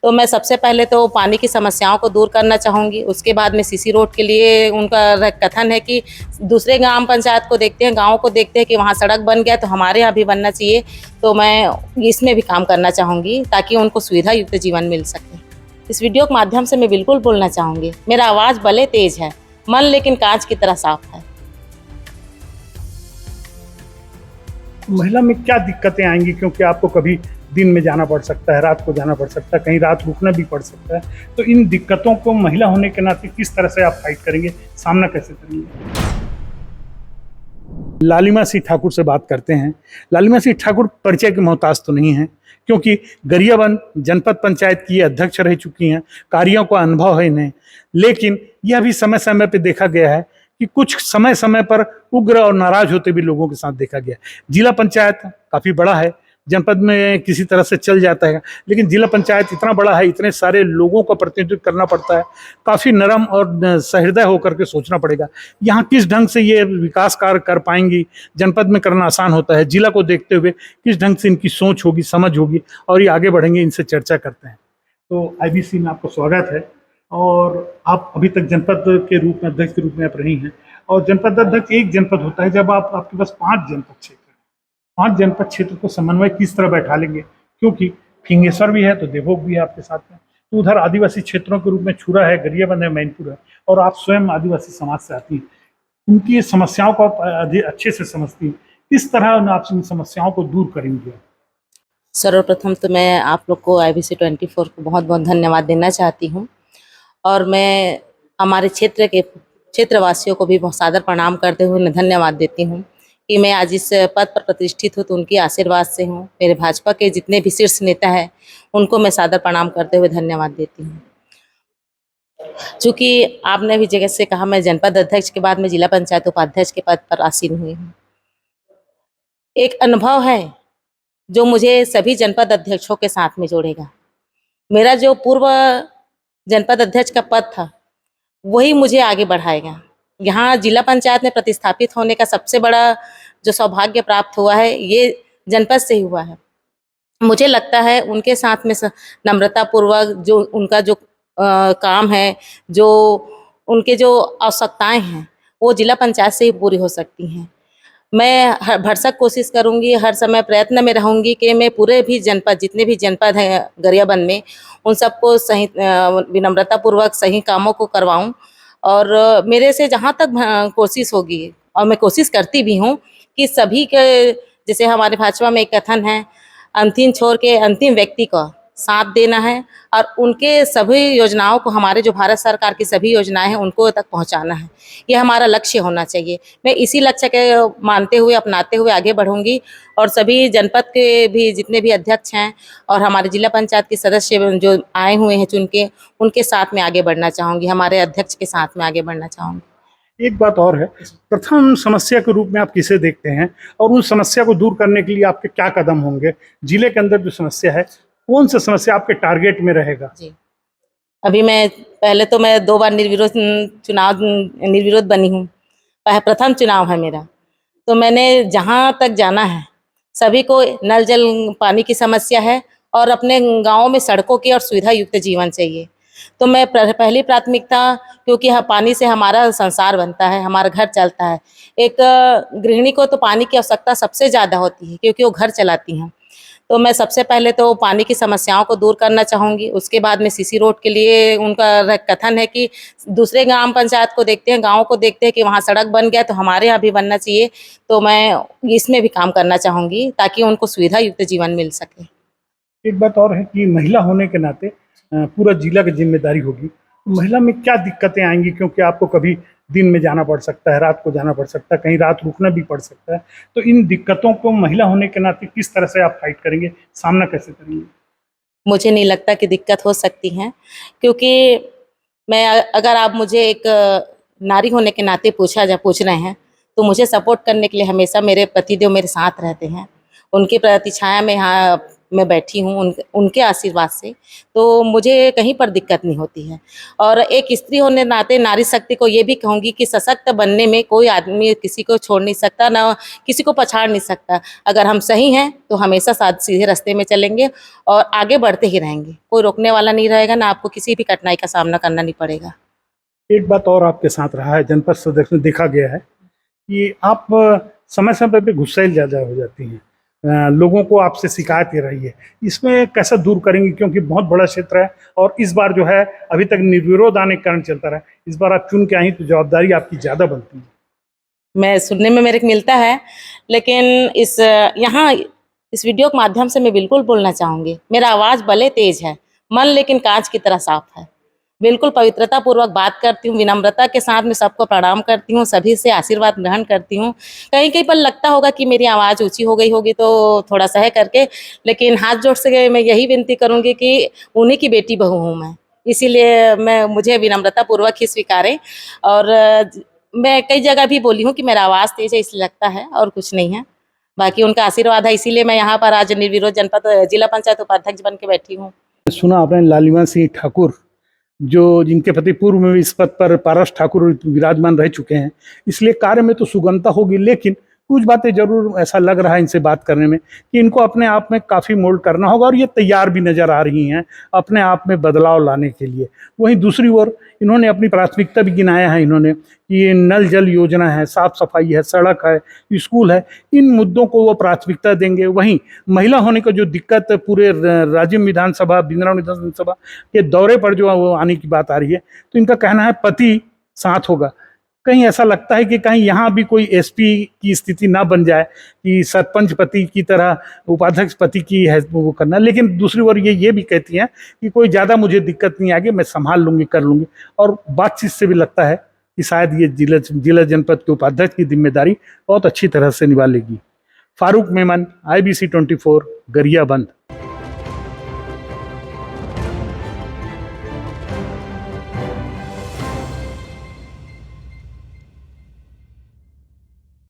तो मैं सबसे पहले तो पानी की समस्याओं को दूर करना चाहूँगी। उसके बाद में सीसी रोड के लिए उनका कथन है कि दूसरे ग्राम पंचायत को देखते हैं, गाँव को देखते हैं कि वहाँ सड़क बन गया तो हमारे यहाँ भी बनना चाहिए। तो मैं इसमें भी काम करना चाहूँगी ताकि उनको सुविधा युक्त जीवन मिल सके। इस वीडियो के माध्यम से मैं बिल्कुल बोलना चाहूँगी, मेरा आवाज़ भले तेज है, मन लेकिन कांच की तरह साफ है। महिला में क्या दिक्कतें आएंगी, क्योंकि आपको कभी दिन में जाना पड़ सकता है, रात को जाना पड़ सकता है, कहीं रात रुकना भी पड़ सकता है। तो इन दिक्कतों को महिला होने के नाते किस तरह से आप फाइट करेंगे, सामना कैसे करेंगे? लालिमा सिंह ठाकुर से बात करते हैं। लालिमा सिंह ठाकुर परिचय के मोहताज तो नहीं हैं, क्योंकि गरियाबंद जनपद पंचायत की अध्यक्ष रह चुकी हैं, कार्यों का अनुभव है इन्हें। लेकिन यह भी समय समय पर देखा गया है कि कुछ समय समय पर उग्र और नाराज होते भी लोगों के साथ देखा गया। जिला पंचायत काफ़ी बड़ा है, जनपद में किसी तरह से चल जाता है, लेकिन जिला पंचायत इतना बड़ा है, इतने सारे लोगों का प्रतिनिधित्व करना पड़ता है, काफ़ी नरम और सहृदय होकर के सोचना पड़ेगा। यहाँ किस ढंग से ये विकास कार्य कर पाएंगी, जनपद में करना आसान होता है, जिला को देखते हुए किस ढंग से इनकी सोच होगी, समझ होगी और ये आगे बढ़ेंगे, इनसे चर्चा करते हैं। तो IBC में आपको स्वागत है। और आप अभी तक जनपद के रूप में, अध्यक्ष के रूप में आप रही हैं। और जनपद अध्यक्ष एक जनपद होता है जब आपके पास 5 जनपद क्षेत्र है। 5 जनपद क्षेत्र को समन्वय किस तरह बैठा लेंगे, क्योंकि फिंगेश्वर भी है तो देवभोग भी है आपके साथ में, तो उधर आदिवासी क्षेत्रों के रूप में छुरा है, गरियाबंद है, मैनपुर है, और आप स्वयं आदिवासी समाज से आती हैं, उनकी समस्याओं को आप अच्छे से समझती हैं। किस तरह आप इन समस्याओं को दूर करेंगे? सर्वप्रथम तो मैं आप लोग को IBC 24 को बहुत बहुत धन्यवाद देना चाहती हूँ, और मैं हमारे क्षेत्रवासियों को भी बहुत सादर प्रणाम करते हुए धन्यवाद देती हूँ कि मैं आज इस पद पर प्रतिष्ठित हूँ तो उनके आशीर्वाद से हूँ। मेरे भाजपा के जितने भी शीर्ष नेता हैं उनको मैं सादर प्रणाम करते हुए धन्यवाद देती हूँ। चूँकि आपने भी जगह से कहा, मैं जनपद अध्यक्ष के बाद में जिला पंचायत उपाध्यक्ष के पद पर आसीन हुई हूँ। एक अनुभव है जो मुझे सभी जनपद अध्यक्षों के साथ में जोड़ेगा। मेरा जो पूर्व जनपद अध्यक्ष का पद था वही मुझे आगे बढ़ाएगा। यहाँ जिला पंचायत में प्रतिस्थापित होने का सबसे बड़ा जो सौभाग्य प्राप्त हुआ है ये जनपद से ही हुआ है। मुझे लगता है उनके साथ में नम्रता पूर्वक जो उनका जो काम है, जो उनके जो आवश्यकताएं हैं वो जिला पंचायत से ही पूरी हो सकती हैं। मैं भरसक कोशिश करूंगी, हर समय प्रयत्न में रहूंगी कि मैं पूरे भी जनपद, जितने भी जनपद हैं गरियाबंद में, उन सबको सही विनम्रता पूर्वक सही कामों को करवाऊं। और मेरे से जहां तक कोशिश होगी, और मैं कोशिश करती भी हूं कि सभी के, जैसे हमारे भाजपा में एक कथन है, अंतिम छोर के अंतिम व्यक्ति को साथ देना है और उनके सभी योजनाओं को, हमारे जो भारत सरकार की सभी योजनाएं हैं उनको तक पहुंचाना है। ये हमारा लक्ष्य होना चाहिए। मैं इसी लक्ष्य के मानते हुए, अपनाते हुए आगे बढ़ूंगी और सभी जनपद के भी जितने भी अध्यक्ष हैं और हमारे जिला पंचायत के सदस्य जो आए हुए हैं चुन के, उनके साथ में आगे बढ़ना चाहूँगी, हमारे अध्यक्ष के साथ में आगे बढ़ना चाहूँगी। एक बात और है, प्रथम समस्या के रूप में आप किसे देखते हैं और उस समस्या को दूर करने के लिए आपके क्या कदम होंगे? जिले के अंदर जो समस्या है, कौन सा समस्या आपके टारगेट में रहेगा? जी, अभी मैं पहले तो मैं 2 बार निर्विरोध बनी हूँ। प्रथम चुनाव है मेरा, तो मैंने जहाँ तक जाना है सभी को नल जल पानी की समस्या है और अपने गाँव में सड़कों की और सुविधा युक्त जीवन चाहिए। तो मैं पहली प्राथमिकता, क्योंकि पानी से हमारा संसार बनता है, हमारा घर चलता है। एक गृहिणी को तो पानी की आवश्यकता सबसे ज़्यादा होती है क्योंकि वो घर चलाती हैं। तो मैं सबसे पहले तो पानी की समस्याओं को दूर करना चाहूँगी। उसके बाद में सीसी रोड के लिए उनका कथन है कि दूसरे ग्राम पंचायत को देखते हैं, गाँव को देखते हैं कि वहाँ सड़क बन गया तो हमारे यहाँ भी बनना चाहिए। तो मैं इसमें भी काम करना चाहूँगी ताकि उनको सुविधा युक्त जीवन मिल सके। एक बात और है कि महिला होने के नाते पूरा जिला की जिम्मेदारी होगी। महिला में क्या दिक्कतें आएंगी, क्योंकि आपको कभी दिन में जाना पड़ सकता है, रात को जाना पड़ सकता है, कहीं रात रुकना भी पड़ सकता है। तो इन दिक्कतों को महिला होने के नाते किस तरह से आप फाइट करेंगे, सामना कैसे करेंगे? मुझे नहीं लगता कि दिक्कत हो सकती है, क्योंकि मैं, अगर आप मुझे एक नारी होने के नाते पूछ रहे हैं तो मुझे सपोर्ट करने के लिए हमेशा मेरे पतिदेव मेरे साथ रहते हैं। उनकी प्रतिछाया में यहाँ मैं बैठी हूँ उनके आशीर्वाद से, तो मुझे कहीं पर दिक्कत नहीं होती है। और एक स्त्री होने के नाते नारी शक्ति को ये भी कहूँगी कि सशक्त बनने में कोई आदमी किसी को छोड़ नहीं सकता, ना किसी को पछाड़ नहीं सकता। अगर हम सही हैं तो हमेशा साथ सीधे रास्ते में चलेंगे और आगे बढ़ते ही रहेंगे, कोई रोकने वाला नहीं रहेगा, ना आपको किसी भी कठिनाई का सामना करना नहीं पड़ेगा। एक बात और आपके साथ रहा है, जनपद सदस्य में देखा गया है कि आप समय समय पे गुस्सैल ज़्यादा हो जाती हैं, लोगों को आपसे शिकायत ये रही है, इसमें कैसे दूर करेंगे? क्योंकि बहुत बड़ा क्षेत्र है और इस बार जो है अभी तक निर्विरोध आने के कारण चलता रहा, इस बार आप चुन के आई तो जवाबदारी आपकी ज़्यादा बनती है। मैं सुनने में मेरे को मिलता है, लेकिन इस वीडियो के माध्यम से मैं बिल्कुल बोलना चाहूँगी, मेरा आवाज़ भले तेज है, मन लेकिन कांच की तरह साफ है। बिल्कुल पवित्रता पूर्वक बात करती हूँ, विनम्रता के साथ में सबको प्रणाम करती हूँ, सभी से आशीर्वाद ग्रहण करती हूँ। कहीं कहीं पर लगता होगा कि मेरी आवाज़ ऊंची हो गई होगी तो थोड़ा सह करके, लेकिन हाथ जोड़ से मैं यही विनती करूँगी कि उन्हीं की बेटी बहू हूँ मैं, इसीलिए मुझे विनम्रता पूर्वक ही स्वीकारें। और मैं कई जगह भी बोली हूँ कि मेरा आवाज़ तेज है इसलिए लगता है, और कुछ नहीं है। बाकी उनका आशीर्वाद है, इसीलिए मैं यहाँ पर आज निर्विरोध जनपद जिला पंचायत उपाध्यक्ष बन के बैठी हूँ। सुना आपने लालिमा सिंह ठाकुर, जो जिनके पति पूर्व में इस पद पर पारस ठाकुर विराजमान रह चुके हैं, इसलिए कार्य में तो सुगमता होगी, लेकिन कुछ बातें जरूर ऐसा लग रहा है इनसे बात करने में कि इनको अपने आप में काफ़ी मोल्ड करना होगा, और ये तैयार भी नज़र आ रही हैं अपने आप में बदलाव लाने के लिए। वहीं दूसरी ओर इन्होंने अपनी प्राथमिकता भी गिनाया है इन्होंने कि ये नल जल योजना है, साफ सफाई है, सड़क है, स्कूल है, इन मुद्दों को वो प्राथमिकता देंगे। वहीं महिला होने का जो दिक्कत पूरे राज्य विधानसभा, बिंद्रावन विधानसभा के दौरे पर जो वो आने की बात आ रही है, तो इनका कहना है पति साथ होगा। कहीं ऐसा लगता है कि कहीं यहाँ भी कोई एसपी की स्थिति ना बन जाए कि सरपंच पति की तरह उपाध्यक्ष पति की है वो करना, लेकिन दूसरी ओर ये भी कहती हैं कि कोई ज़्यादा मुझे दिक्कत नहीं आएगी, मैं संभाल लूँगी, कर लूँगी। और बातचीत से भी लगता है कि शायद ये जिला जनपद के उपाध्यक्ष की जिम्मेदारी बहुत अच्छी तरह से निभा लेगी। फारूक मेमन, IBC 24, गरियाबंद।